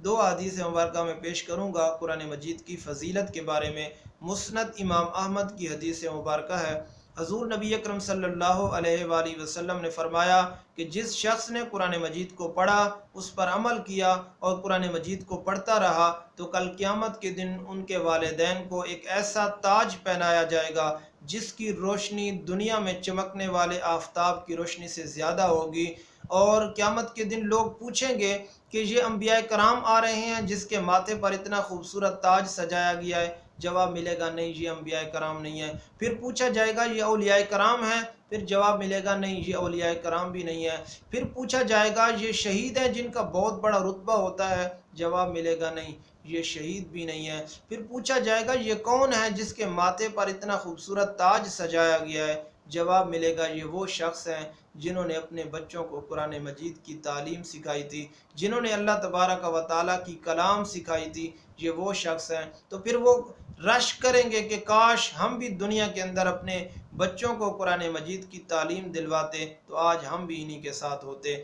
دو حدیث مبارکہ میں پیش کروں گا قرآن مجید کی فضیلت کے بارے میں۔ مسند امام احمد کی حدیث مبارکہ ہے، حضور نبی اکرم صلی اللہ علیہ وآلہ وسلم نے فرمایا کہ جس شخص نے قرآن مجید کو پڑھا، اس پر عمل کیا اور قرآن مجید کو پڑھتا رہا تو کل قیامت کے دن ان کے والدین کو ایک ایسا تاج پہنایا جائے گا جس کی روشنی دنیا میں چمکنے والے آفتاب کی روشنی سے زیادہ ہوگی۔ اور قیامت کے دن لوگ پوچھیں گے کہ یہ انبیاء کرام آ رہے ہیں جس کے ماتھے پر اتنا خوبصورت تاج سجایا گیا ہے؟ جواب ملے گا نہیں، یہ انبیاء کرام نہیں ہے۔ پھر پوچھا جائے گا یہ اولیاء کرام ہیں؟ پھر جواب ملے گا نہیں، یہ اولیاء کرام بھی نہیں ہے۔ پھر پوچھا جائے گا یہ شہید ہیں جن کا بہت بڑا رتبہ ہوتا ہے؟ جواب ملے گا نہیں، یہ شہید بھی نہیں ہے۔ پھر پوچھا جائے گا یہ کون ہے جس کے ماتھے پر اتنا خوبصورت تاج سجایا گیا ہے؟ جواب ملے گا یہ وہ شخص ہیں جنہوں نے اپنے بچوں کو قرآن مجید کی تعلیم سکھائی تھی، جنہوں نے اللہ تبارک و تعالیٰ کی کلام سکھائی تھی، یہ وہ شخص ہیں۔ تو پھر وہ رش کریں گے کہ کاش ہم بھی دنیا کے اندر اپنے بچوں کو قرآن مجید کی تعلیم دلواتے تو آج ہم بھی انہی کے ساتھ ہوتے۔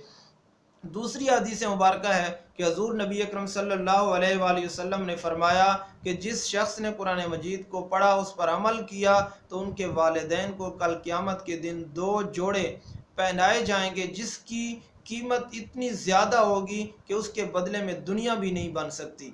دوسری حدیث مبارکہ ہے کہ حضور نبی اکرم صلی اللہ علیہ وآلہ وسلم نے فرمایا کہ جس شخص نے قرآن مجید کو پڑھا، اس پر عمل کیا تو ان کے والدین کو کل قیامت کے دن دو جوڑے پہنائے جائیں گے جس کی قیمت اتنی زیادہ ہوگی کہ اس کے بدلے میں دنیا بھی نہیں بن سکتی۔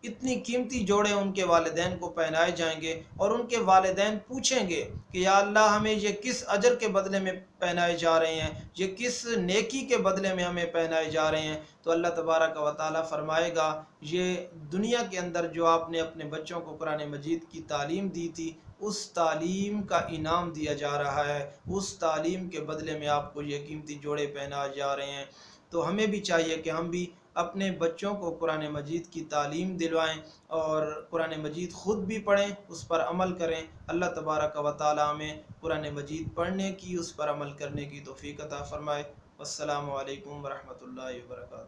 اتنی قیمتی جوڑے ان کے والدین کو پہنائے جائیں گے اور ان کے والدین پوچھیں گے کہ یا اللہ ہمیں یہ کس اجر کے بدلے میں پہنائے جا رہے ہیں، یہ کس نیکی کے بدلے میں ہمیں پہنائے جا رہے ہیں؟ تو اللہ تبارک و تعالیٰ فرمائے گا یہ دنیا کے اندر جو آپ نے اپنے بچوں کو قرآن مجید کی تعلیم دی تھی، اس تعلیم کا انعام دیا جا رہا ہے، اس تعلیم کے بدلے میں آپ کو یہ قیمتی جوڑے پہنائے جا رہے ہیں۔ تو ہمیں بھی چاہیے کہ ہم بھی اپنے بچوں کو قرآن مجید کی تعلیم دلوائیں اور قرآن مجید خود بھی پڑھیں، اس پر عمل کریں۔ اللہ تبارک و تعالیٰ ہمیں قرآن مجید پڑھنے کی، اس پر عمل کرنے کی توفیق عطا فرمائے۔ والسلام علیکم ورحمۃ اللہ وبرکاتہ۔